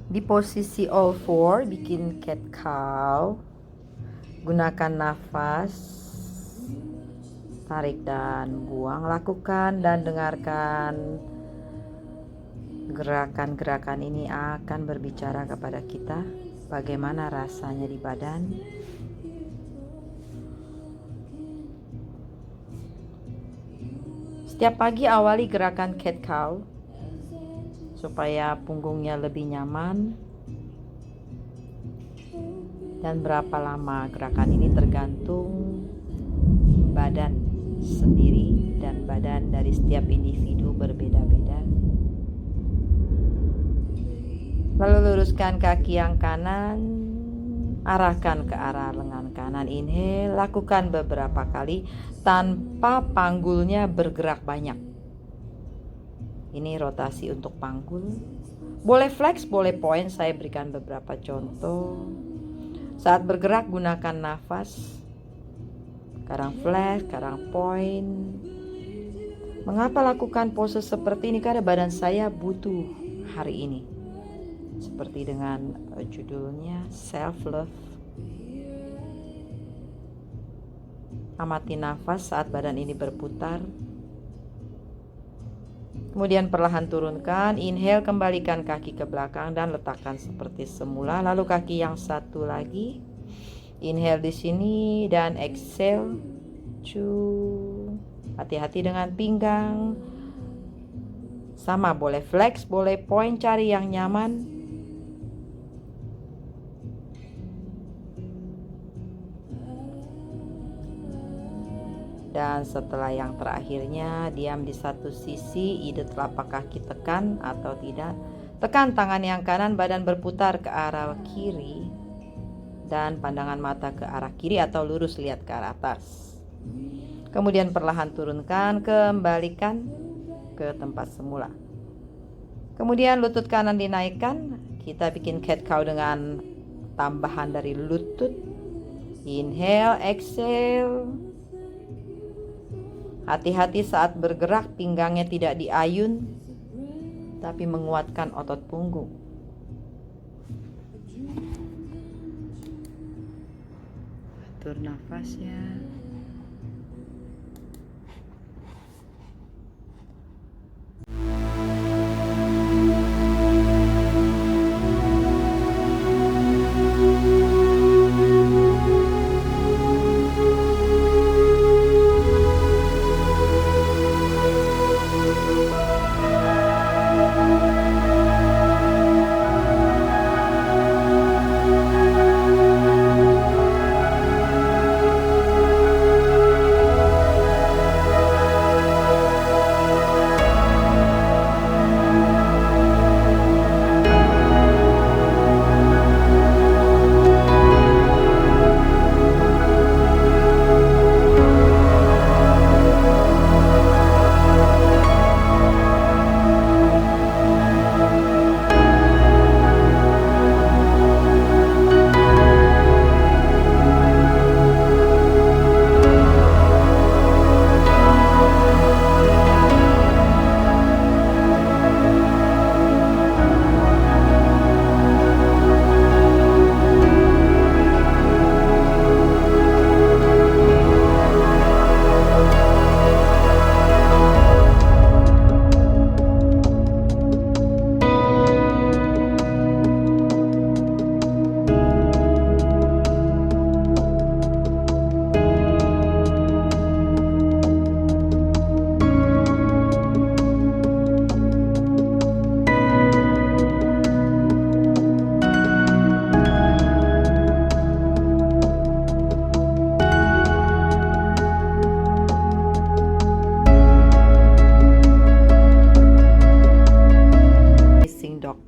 Di posisi all four, bikin cat cow. Gunakan nafas, tarik dan buang. Lakukan dan dengarkan. Gerakan-gerakan ini akan berbicara kepada kita bagaimana rasanya di badan. Setiap pagi awali gerakan cat cow supaya punggungnya lebih nyaman. Dan berapa lama gerakan ini tergantung badan sendiri dan badan dari setiap individu berbeda-beda. Lalu luruskan kaki yang kanan, arahkan ke arah lengan kanan. Inhale, lakukan beberapa kali tanpa panggulnya bergerak banyak. Ini rotasi untuk panggul. Boleh flex, boleh point. Saya berikan beberapa contoh. Saat bergerak gunakan nafas. Sekarang flex, sekarang point. Mengapa lakukan pose seperti ini? Karena badan saya butuh hari ini. Seperti dengan judulnya self love. Amati nafas saat badan ini berputar. Kemudian perlahan turunkan. Inhale, kembalikan kaki ke belakang dan letakkan seperti semula. Lalu kaki yang satu lagi. Inhale di sini dan exhale. Hati-hati dengan pinggang. Sama, boleh flex, boleh point, cari yang nyaman. Dan setelah yang terakhirnya, diam di satu sisi, ide telapak kaki tekan atau tidak. Tekan tangan yang kanan, badan berputar ke arah kiri. Dan pandangan mata ke arah kiri atau lurus lihat ke arah atas. Kemudian perlahan turunkan, kembalikan ke tempat semula. Kemudian lutut kanan dinaikkan. Kita bikin cat cow dengan tambahan dari lutut. Inhale, exhale. Hati-hati saat bergerak, pinggangnya tidak diayun, tapi menguatkan otot punggung. Atur nafasnya.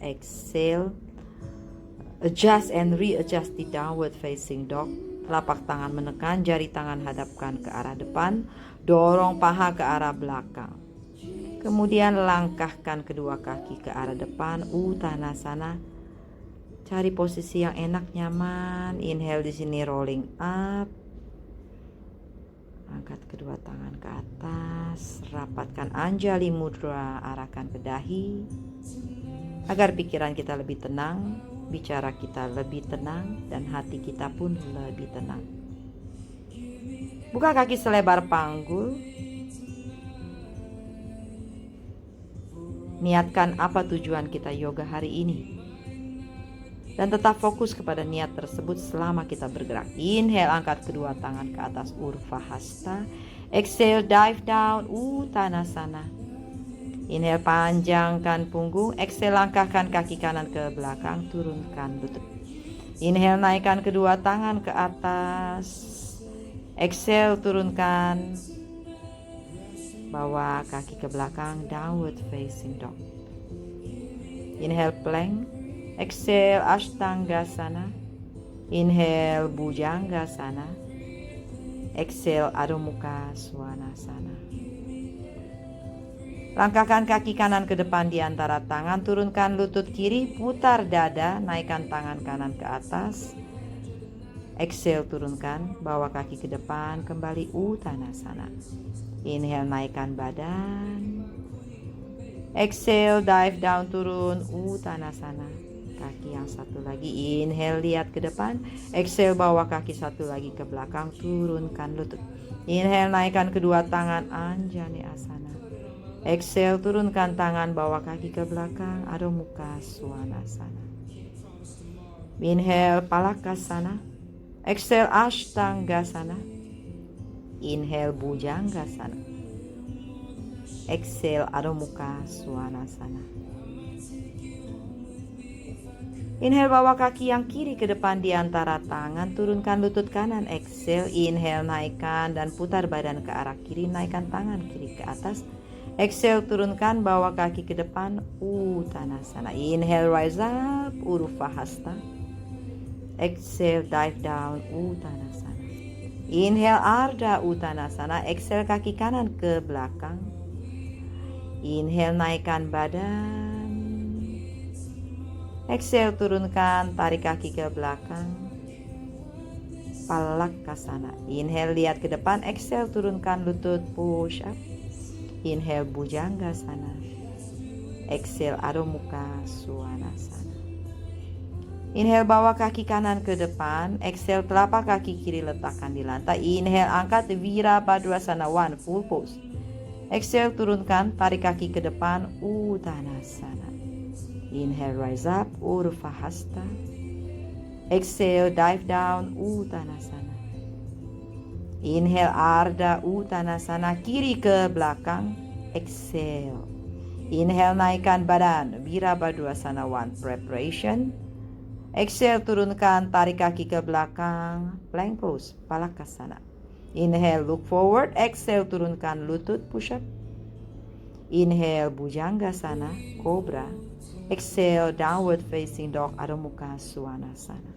Exhale, adjust and readjust di downward facing dog. Telapak tangan menekan, jari tangan hadapkan ke arah depan, dorong paha ke arah belakang. Kemudian langkahkan kedua kaki ke arah depan, Uttanasana. Cari posisi yang enak, nyaman. Inhale di sini, rolling up. Angkat kedua tangan ke atas, rapatkan Anjali Mudra, arahkan ke dahi. agar pikiran kita lebih tenang, bicara kita lebih tenang, dan hati kita pun lebih tenang. Buka kaki selebar panggul. Niatkan apa tujuan kita yoga hari ini. Dan tetap fokus kepada niat tersebut selama kita bergerak. Inhale, angkat kedua tangan ke atas, Urdhva Hasta. Exhale, dive down, Uttanasana. Inhale, panjangkan punggung. Exhale, langkahkan kaki kanan ke belakang, turunkan lutut. Inhale, naikkan kedua tangan ke atas. Exhale, turunkan. Bawa kaki ke belakang, downward facing dog. Inhale, plank. Exhale, Ashtanggasana. Inhale, Bhujangasana. Exhale, Adho Mukha Svanasana. Langkahkan kaki kanan ke depan di antara tangan, turunkan lutut kiri, putar dada, naikkan tangan kanan ke atas. Exhale, turunkan, bawa kaki ke depan, kembali Uttanasana. Inhale, naikkan badan. Exhale, dive down, turun Uttanasana. Kaki yang satu lagi, inhale, lihat ke depan. Exhale, bawa kaki satu lagi ke belakang, turunkan lutut. Inhale, naikkan kedua tangan, Anjani Asana. Exhale, turunkan tangan, bawa kaki ke belakang, Adho Mukha Svanasana. Inhale, Palakasana. Exhale, Ashtanggasana. Inhale, Bhujangasana. Exhale, Adho Mukha Svanasana. Inhale, bawa kaki yang kiri ke depan di antara tangan, turunkan lutut kanan. Exhale, inhale, naikkan dan putar badan ke arah kiri, naikkan tangan kiri ke atas. Exhale, turunkan, bawa kaki ke depan, Uttanasana. Inhale, rise up, Urdhva Hasta. Exhale, dive down, Uttanasana. Inhale, Ardha Uttanasana. Exhale, kaki kanan ke belakang. Inhale, naikkan badan. Exhale, turunkan, tarik kaki ke belakang, Palakasana. Inhale, lihat ke depan. Exhale, turunkan lutut, push up. Inhale, Bhujangasana. Exhale, Adho Mukha Svanasana. Inhale, bawa kaki kanan ke depan. Exhale, telapak kaki kiri letakkan di lantai. Inhale, angkat Virabhadrasana 1, full pose. Exhale, turunkan, tarik kaki ke depan, Uttanasana. Inhale, rise up, Urdhva Hasta. Exhale, dive down, Uttanasana. Inhale, Ardha Uttanasana, kiri ke belakang. Exhale. Inhale, naikkan badan, Virabhadrasana 1, preparation. Exhale, turunkan, tarik kaki ke belakang, plank pose, Palakasana. Inhale, look forward. Exhale, turunkan lutut, push up. Inhale, Bhujangasana, cobra. Exhale, downward facing dog, Adho Mukha Svanasana.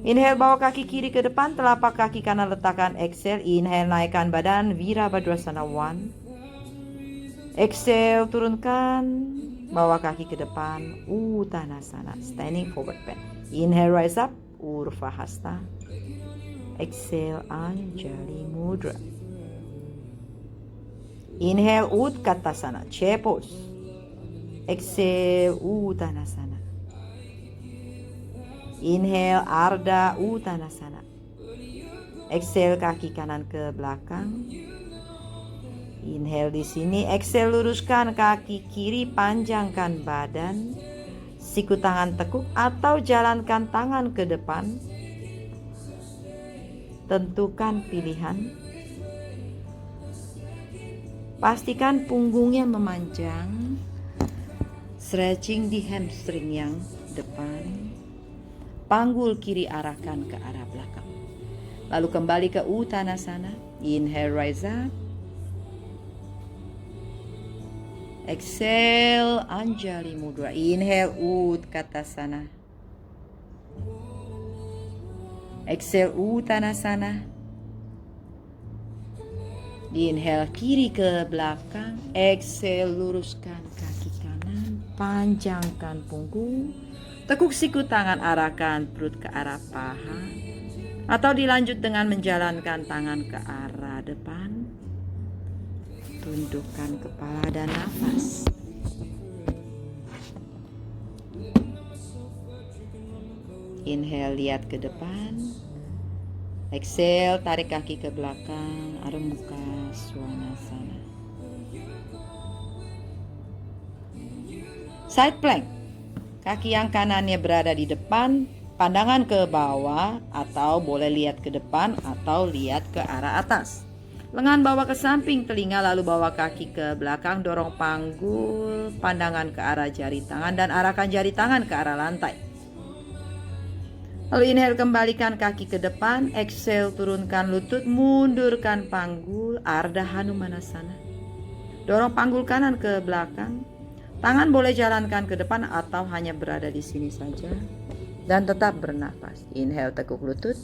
Inhale, bawa kaki kiri ke depan, telapak kaki kanan letakkan. Exhale, inhale, naikkan badan, Virabhadrasana 1. Exhale, turunkan, bawa kaki ke depan, Uttanasana, standing forward bend. Inhale, rise up, Urdhva Hasta. Exhale, Anjali Mudra. Inhale, Utkatasana, chair pose. Exhale, Uttanasana. Inhale, Ardha Uttanasana. Exhale, kaki kanan ke belakang. Inhale di sini. Exhale, luruskan kaki kiri, panjangkan badan. Siku tangan tekuk atau jalankan tangan ke depan. Tentukan pilihan. Pastikan punggungnya memanjang. Stretching di hamstring yang depan. Panggul kiri arahkan ke arah belakang. Lalu kembali ke Uttanasana. Inhale, rise up. Exhale, Anjali Mudra. Inhale, Utkatasana. Exhale, Uttanasana. Inhale, kiri ke belakang. Exhale, luruskan kaki kanan. Panjangkan punggung. Tekuk siku tangan, arahkan perut ke arah paha. Atau dilanjut dengan menjalankan tangan ke arah depan. Tundukkan kepala dan nafas. Inhale, lihat ke depan. Exhale, tarik kaki ke belakang, Adho Mukha Svanasana. Side plank. Kaki yang kanannya berada di depan, pandangan ke bawah, atau boleh lihat ke depan atau lihat ke arah atas. Lengan bawa ke samping telinga, lalu bawa kaki ke belakang, dorong panggul, pandangan ke arah jari tangan, dan arahkan jari tangan ke arah lantai. Lalu inhale, kembalikan kaki ke depan. Exhale, turunkan lutut, mundurkan panggul, Ardha Hanumanasana. Dorong panggul kanan ke belakang. Tangan boleh jalankan ke depan atau hanya berada di sini saja. Dan tetap bernafas. Inhale, tekuk lutut.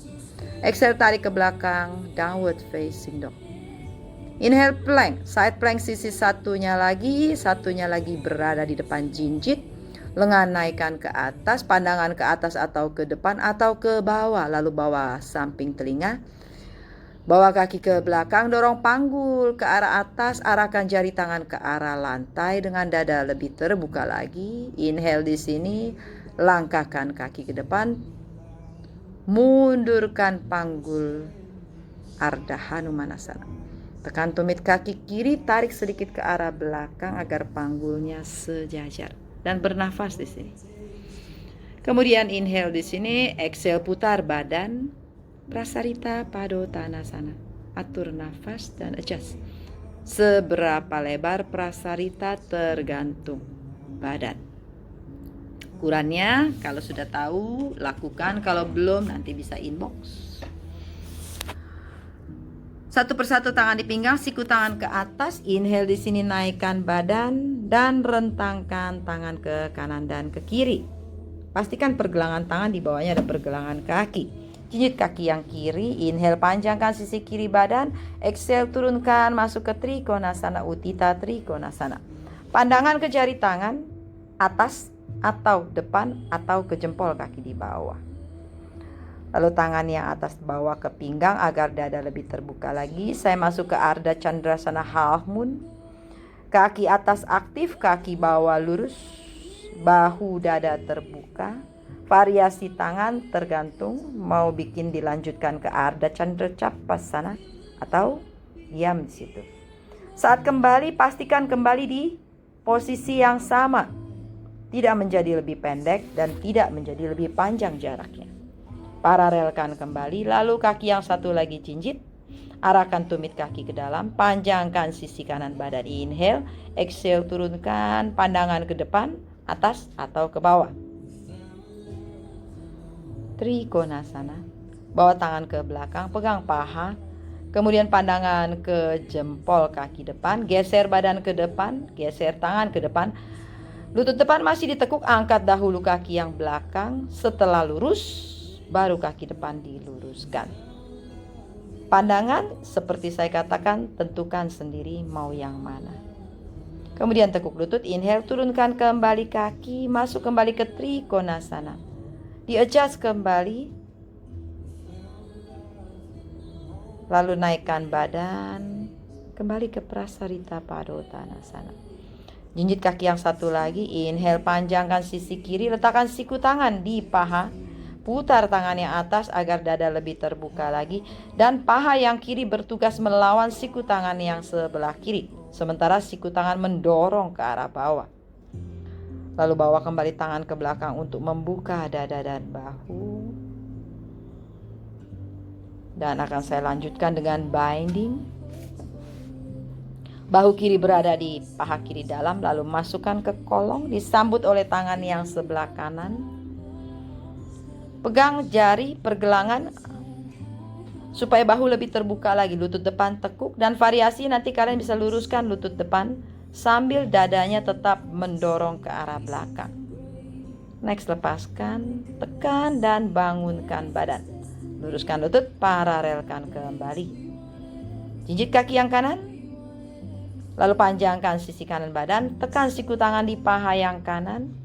Exhale, tarik ke belakang, downward facing dog. Inhale, plank. Side plank sisi satunya lagi berada di depan jinjit. Lengan naikkan ke atas, pandangan ke atas atau ke depan atau ke bawah, lalu bawa samping telinga. Bawa kaki ke belakang, dorong panggul ke arah atas, arahkan jari tangan ke arah lantai dengan dada lebih terbuka lagi. Inhale di sini, langkahkan kaki ke depan, mundurkan panggul, Ardha Hanumanasana. Tekan tumit kaki kiri, tarik sedikit ke arah belakang agar panggulnya sejajar. Dan bernafas di sini. Kemudian inhale di sini, exhale putar badan, Prasarita Padottanasana. Atur nafas dan adjust. Seberapa lebar prasarita tergantung badan. Ukurannya kalau sudah tahu lakukan, kalau belum nanti bisa inbox. Satu persatu tangan di pinggang, siku tangan ke atas. Inhale di sini, naikkan badan dan rentangkan tangan ke kanan dan ke kiri. Pastikan pergelangan tangan di bawahnya ada pergelangan kaki. Jinjit kaki yang kiri. Inhale, panjangkan sisi kiri badan. Exhale, turunkan masuk ke Trikonasana, Utthita Trikonasana. Pandangan ke jari tangan atas atau depan atau ke jempol kaki di bawah. Lalu tangan yang atas bawa ke pinggang agar dada lebih terbuka lagi. Saya masuk ke Ardha Chandrasana Half Moon. Kaki atas aktif, kaki bawah lurus, bahu dada terbuka. Variasi tangan tergantung mau bikin dilanjutkan ke Ardha Chandra Chakrasana atau diam di situ. Saat kembali, pastikan kembali di posisi yang sama. Tidak menjadi lebih pendek dan tidak menjadi lebih panjang jaraknya. Paralelkan kembali, lalu kaki yang satu lagi jinjit. Arahkan tumit kaki ke dalam, panjangkan sisi kanan badan. Inhale, exhale, turunkan pandangan ke depan, atas atau ke bawah. Trikonasana. Bawa tangan ke belakang, pegang paha. Kemudian pandangan ke jempol kaki depan, geser badan ke depan, geser tangan ke depan. Lutut depan masih ditekuk, angkat dahulu kaki yang belakang. Setelah lurus, baru kaki depan diluruskan. Pandangan seperti saya katakan, tentukan sendiri mau yang mana. Kemudian tekuk lutut, inhale, turunkan kembali kaki, masuk kembali ke Trikonasana. Di-adjust kembali. Lalu naikkan badan, kembali ke Prasarita Padottanasana. Jinjit kaki yang satu lagi, inhale, panjangkan sisi kiri, letakkan siku tangan di paha. Putar tangan yang atas agar dada lebih terbuka lagi. Dan paha yang kiri bertugas melawan siku tangan yang sebelah kiri. Sementara siku tangan mendorong ke arah bawah. Lalu bawa kembali tangan ke belakang untuk membuka dada dan bahu. Dan akan saya lanjutkan dengan binding. Bahu kiri berada di paha kiri dalam, lalu masukkan ke kolong, disambut oleh tangan yang sebelah kanan. Pegang jari pergelangan supaya bahu lebih terbuka lagi. Lutut depan tekuk, dan variasi nanti kalian bisa luruskan lutut depan sambil dadanya tetap mendorong ke arah belakang. Next, lepaskan, tekan dan bangunkan badan. Luruskan lutut, paralelkan kembali. Jinjit kaki yang kanan. Lalu panjangkan sisi kanan badan, tekan siku tangan di paha yang kanan.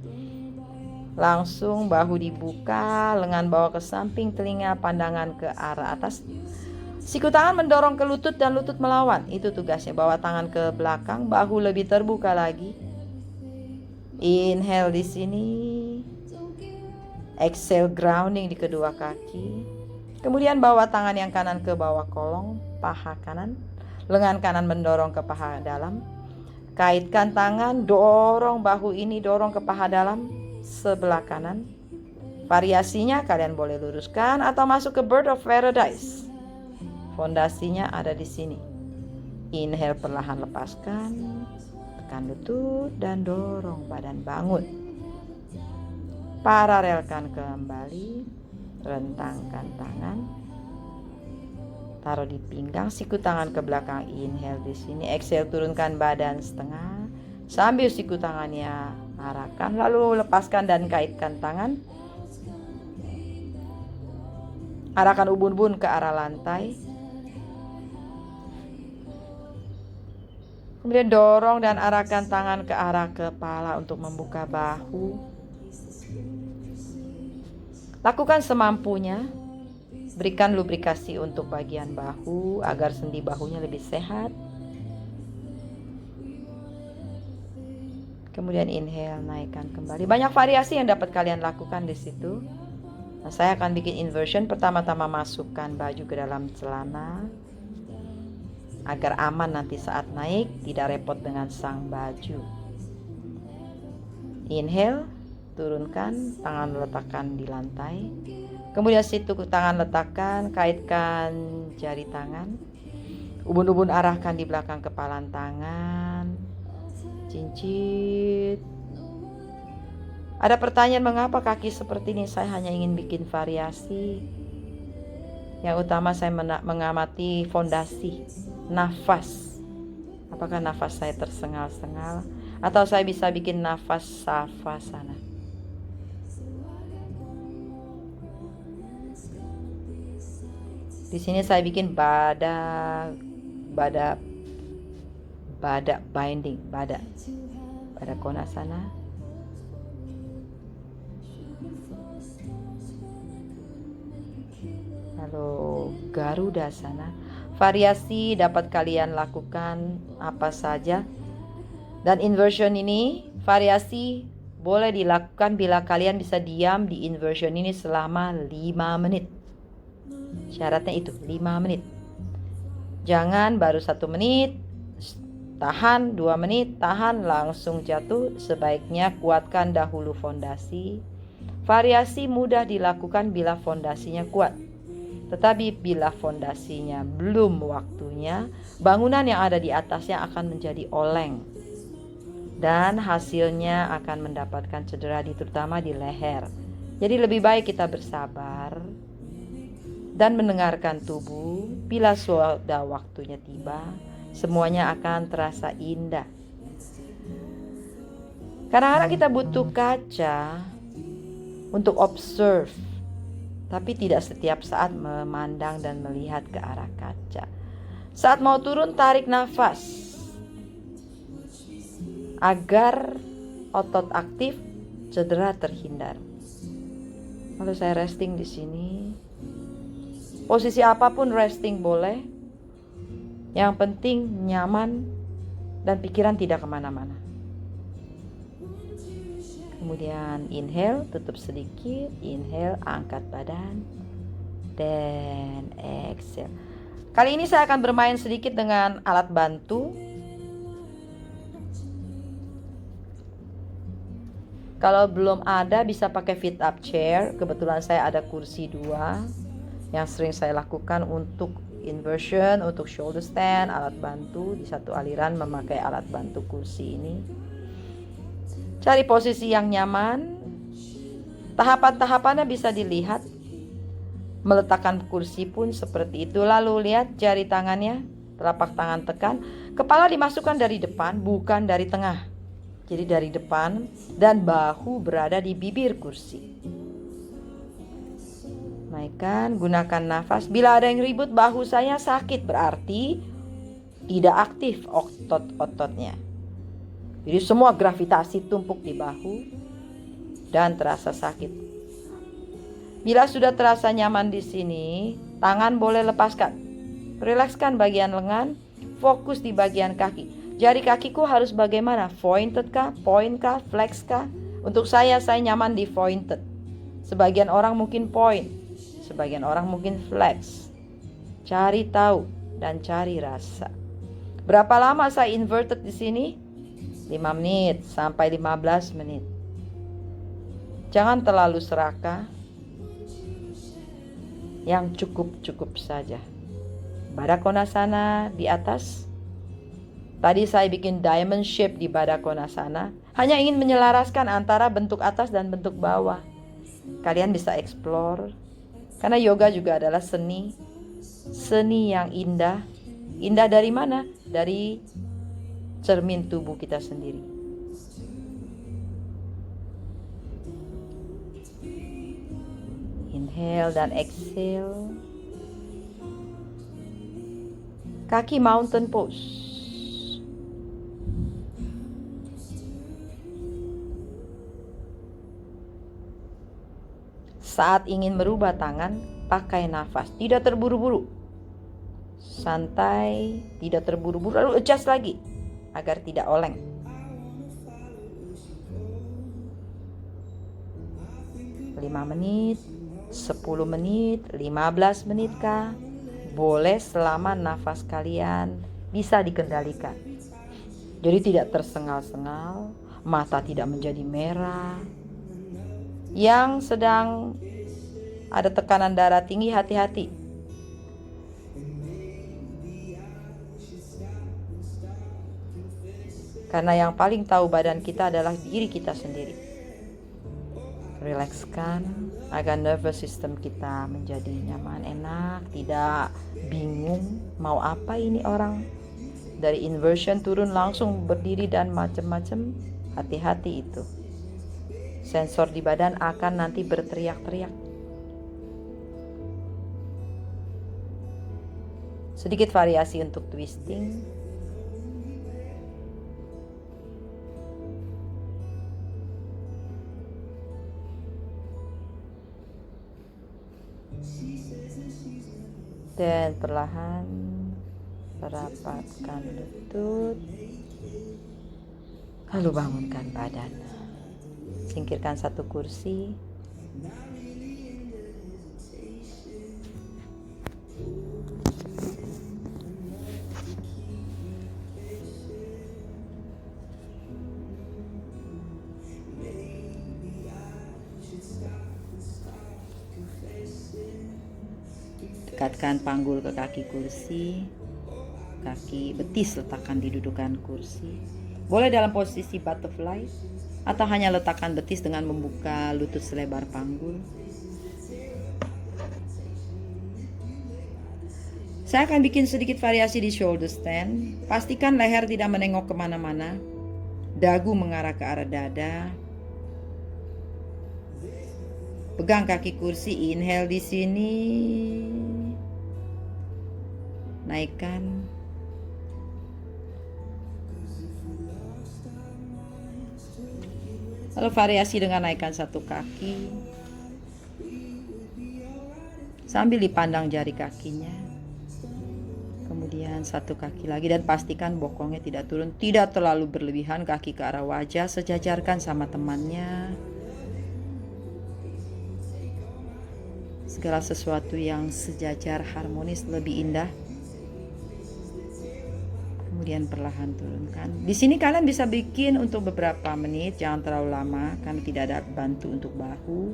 Langsung bahu dibuka, lengan bawa ke samping telinga, pandangan ke arah atas. Siku tangan mendorong ke lutut dan lutut melawan. Itu tugasnya. Bawa tangan ke belakang, bahu lebih terbuka lagi. Inhale di sini. Exhale, grounding di kedua kaki. Kemudian bawa tangan yang kanan ke bawah kolong paha kanan. Lengan kanan mendorong ke paha dalam. Kaitkan tangan, dorong bahu ini, dorong ke paha dalam sebelah kanan. Variasinya kalian boleh luruskan atau masuk ke Bird of Paradise. Fondasinya ada di sini. Inhale, perlahan lepaskan. Tekan lutut dan dorong badan bangun. Paralelkan kembali. Rentangkan tangan. Taruh di pinggang, siku tangan ke belakang. Inhale di sini. Exhale, turunkan badan setengah. Sambil siku tangannya arahkan. Lalu lepaskan dan kaitkan tangan. Arahkan ubun-ubun ke arah lantai. Kemudian dorong dan arahkan tangan ke arah kepala untuk membuka bahu. Lakukan semampunya. Berikan lubrikasi untuk bagian bahu agar sendi bahunya lebih sehat. Kemudian inhale, naikkan kembali. Banyak variasi yang dapat kalian lakukan di situ. Nah, saya akan bikin inversion. Pertama-tama masukkan baju ke dalam celana agar aman nanti saat naik, tidak repot dengan sang baju. Inhale, turunkan, tangan letakkan di lantai. Kemudian situ tangan letakkan, kaitkan jari tangan. Ubun-ubun arahkan di belakang kepalan tangan. Cincit. Ada pertanyaan, mengapa kaki seperti ini? Saya hanya ingin bikin variasi. Yang utama saya mengamati fondasi, nafas. Apakah nafas saya tersengal-sengal? Atau saya bisa bikin nafas savasana. Di sini saya bikin badak binding, badak konasana. Lalu Garuda sana. Variasi dapat kalian lakukan apa saja. Dan inversion ini, variasi boleh dilakukan bila kalian bisa diam di inversion ini selama 5 menit. Syaratnya itu 5 menit. Jangan baru 1 menit, tahan 2 menit, tahan langsung jatuh. Sebaiknya kuatkan dahulu fondasi. Variasi mudah dilakukan bila fondasinya kuat. Tetapi bila fondasinya belum waktunya, bangunan yang ada di atasnya akan menjadi oleng. Dan hasilnya akan mendapatkan cedera terutama di leher. Jadi lebih baik kita bersabar dan mendengarkan tubuh. Bila sudah waktunya tiba, semuanya akan terasa indah. Kadang-kadang kita butuh kaca untuk observe, tapi tidak setiap saat memandang dan melihat ke arah kaca. Saat mau turun, tarik nafas agar otot aktif, cedera terhindar. Lalu saya resting di sini. Posisi apapun resting boleh. Yang penting nyaman dan pikiran tidak kemana-mana. Kemudian inhale, tutup sedikit. Inhale, angkat badan. Dan exhale. Kali ini saya akan bermain sedikit dengan alat bantu. Kalau belum ada bisa pakai fit up chair. Kebetulan saya ada kursi 2 yang sering saya lakukan untuk inversion, untuk shoulder stand, alat bantu. Di satu aliran memakai alat bantu kursi ini. Cari posisi yang nyaman. Tahapan-tahapannya bisa dilihat. Meletakkan kursi pun seperti itu. Lalu lihat jari tangannya, telapak tangan tekan. Kepala dimasukkan dari depan, bukan dari tengah. Jadi dari depan dan bahu berada di bibir kursi. Naikkan, gunakan nafas. Bila ada yang ribut bahu saya sakit, berarti tidak aktif otot-ototnya. Jadi semua gravitasi tumpuk di bahu dan terasa sakit. Bila sudah terasa nyaman di sini, tangan boleh lepaskan. Rilekskan bagian lengan, fokus di bagian kaki. Jari kakiku harus bagaimana? Pointed kah? Point kah? Flex kah? Untuk saya nyaman di pointed. Sebagian orang mungkin point, sebagian orang mungkin flex. Cari tahu dan cari rasa. Berapa lama saya inverted di sini? 5 menit sampai 15 menit. Jangan terlalu serakah. Yang cukup-cukup saja. Baddha Konasana di atas. Tadi saya bikin diamond shape di Baddha Konasana. Hanya ingin menyelaraskan antara bentuk atas dan bentuk bawah. Kalian bisa explore. Karena yoga juga adalah seni. Seni yang indah. Indah dari mana? Dari cermin tubuh kita sendiri. Inhale dan exhale. Kaki mountain pose. Saat ingin merubah tangan, pakai nafas. Tidak terburu-buru. Santai, tidak terburu-buru. Lalu adjust lagi agar tidak oleng. Lima menit, 10 menit, 15 menit kah? Boleh selama nafas kalian bisa dikendalikan. Jadi tidak tersengal-sengal, mata tidak menjadi merah. Yang sedang ada tekanan darah tinggi, hati-hati. Karena yang paling tahu badan kita adalah diri kita sendiri. Rilekskan agar nervous system kita menjadi nyaman, enak, tidak bingung mau apa ini orang. Dari inversion turun langsung berdiri dan macam-macam. Hati-hati itu. Sensor di badan akan nanti berteriak-teriak. Sedikit variasi untuk twisting. Dan perlahan rapatkan lutut. Lalu bangunkan badan. Singkirkan satu kursi. Dekatkan panggul ke kaki kursi. Kaki betis letakkan di dudukan kursi. Boleh dalam posisi butterfly atau hanya letakkan betis dengan membuka lutut selebar panggul. Saya akan bikin sedikit variasi di shoulder stand. Pastikan leher tidak menengok kemana-mana. Dagu mengarah ke arah dada. Pegang kaki kursi, inhale di sini. Naikkan. Lalu variasi dengan naikkan satu kaki. Sambil dipandang jari kakinya. Kemudian satu kaki lagi dan pastikan bokongnya tidak turun. Tidak terlalu berlebihan, kaki ke arah wajah. Sejajarkan sama temannya. Segala sesuatu yang sejajar, harmonis, lebih indah. Kemudian perlahan turunkan. Di sini kalian bisa bikin untuk beberapa menit, jangan terlalu lama karena tidak ada bantu untuk bahu.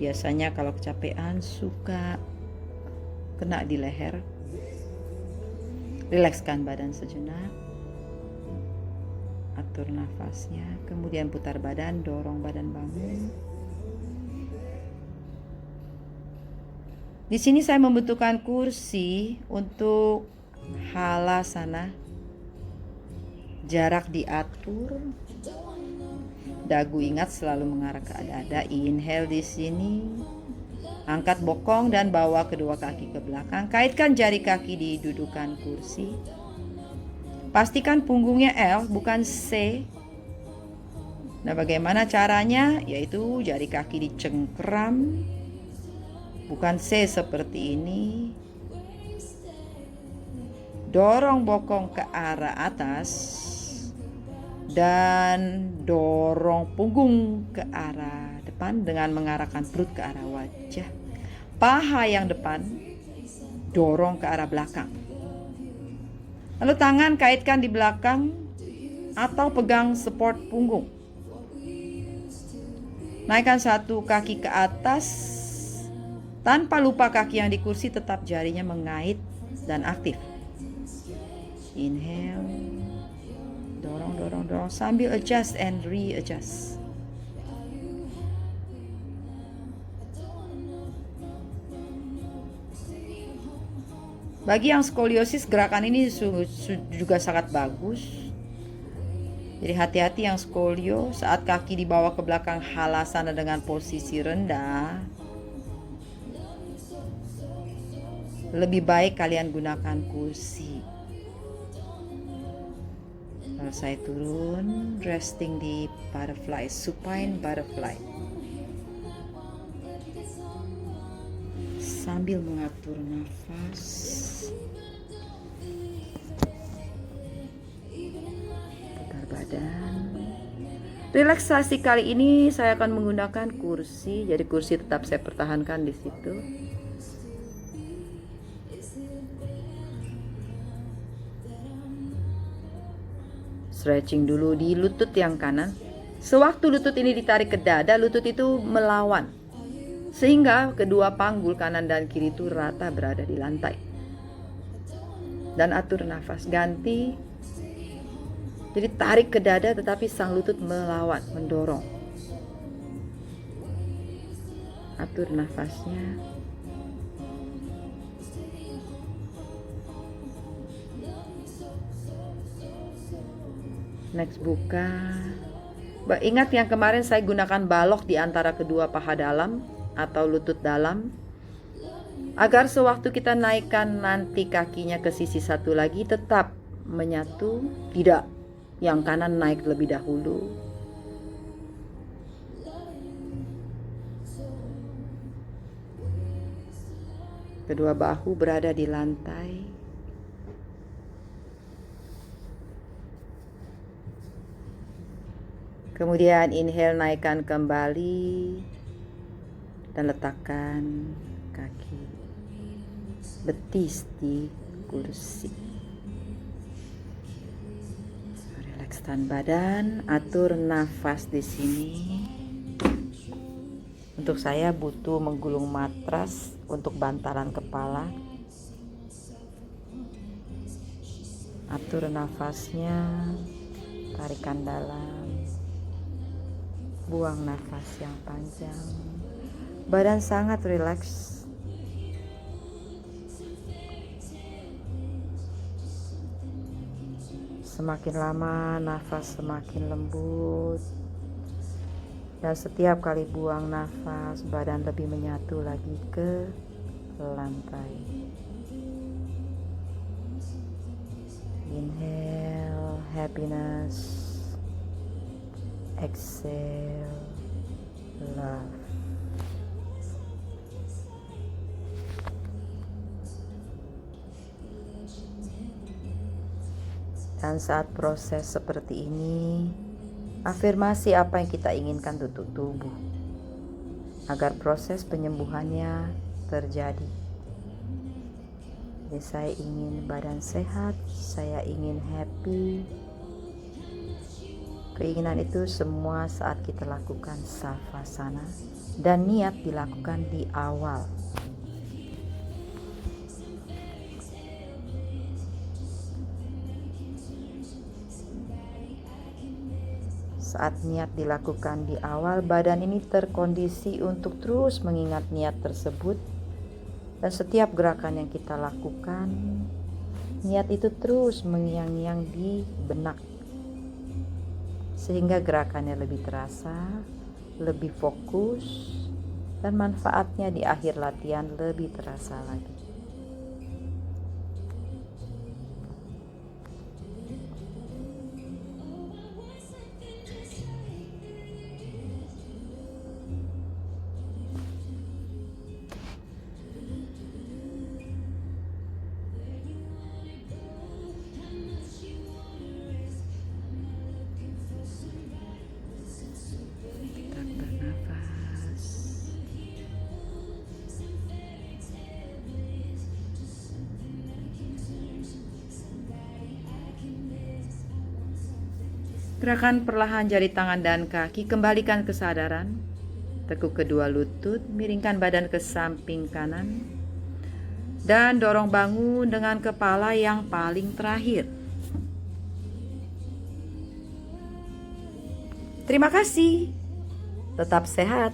Biasanya kalau kecapean suka kena di leher. Rilekskan badan sejenak. Atur nafasnya, kemudian putar badan, dorong badan bangun. Di sini saya membutuhkan kursi untuk halasana. Jarak diatur. Dagu ingat selalu mengarah ke dada. Inhale di sini. Angkat bokong dan bawa kedua kaki ke belakang. Kaitkan jari kaki di dudukan kursi. Pastikan punggungnya L bukan C. Nah, bagaimana caranya? Yaitu jari kaki dicengkeram. Bukan C seperti ini. Dorong bokong ke arah atas. Dan dorong punggung ke arah depan dengan mengarahkan perut ke arah wajah. Paha yang depan dorong ke arah belakang. Lalu tangan kaitkan di belakang atau pegang support punggung. Naikkan satu kaki ke atas tanpa lupa kaki yang di kursi tetap jarinya mengait dan aktif. Inhale, dorong sambil adjust and readjust. Bagi yang skoliosis, gerakan ini juga sangat bagus. Jadi hati-hati yang skolio saat kaki dibawa ke belakang halasana dengan posisi rendah. Lebih baik kalian gunakan kursi. Lalu saya turun, resting di butterfly, supine butterfly. Sambil mengatur nafas. Putar badan. Relaksasi kali ini saya akan menggunakan kursi. Jadi kursi tetap saya pertahankan di situ. Stretching dulu di lutut yang kanan. Sewaktu lutut ini ditarik ke dada, lutut itu melawan. Sehingga kedua panggul kanan dan kiri itu rata berada di lantai. Dan atur nafas, ganti. Jadi tarik ke dada tetapi sang lutut melawan, mendorong. Atur nafasnya. Next buka. Ingat yang kemarin saya gunakan balok di antara kedua paha dalam atau lutut dalam. Agar sewaktu kita naikkan nanti kakinya ke sisi satu lagi tetap menyatu. Tidak yang kanan naik lebih dahulu. Kedua bahu berada di lantai. Kemudian inhale, naikkan kembali dan letakkan kaki betis di kursi. Relakskan badan, atur nafas di sini. Untuk saya butuh menggulung matras untuk bantalan kepala. Atur nafasnya, tarikan dalam. Buang nafas yang panjang. Badan sangat rileks. Semakin lama nafas semakin lembut. Dan setiap kali buang nafas, badan lebih menyatu lagi ke lantai. Inhale, happiness. Exhale, love. Dan saat proses seperti ini, afirmasi apa yang kita inginkan untuk tubuh, agar proses penyembuhannya terjadi. Jadi saya ingin badan sehat, saya ingin happy. Keinginan itu semua saat kita lakukan savasana dan niat dilakukan di awal. Saat niat dilakukan di awal, badan ini terkondisi untuk terus mengingat niat tersebut. Dan setiap gerakan yang kita lakukan, niat itu terus mengiang-iang di benak. Sehingga gerakannya lebih terasa, lebih fokus, dan manfaatnya di akhir latihan lebih terasa lagi. Gerakan perlahan jari tangan dan kaki, kembalikan kesadaran. Tekuk kedua lutut, miringkan badan ke samping kanan. Dan dorong bangun dengan kepala yang paling terakhir. Terima kasih. Tetap sehat.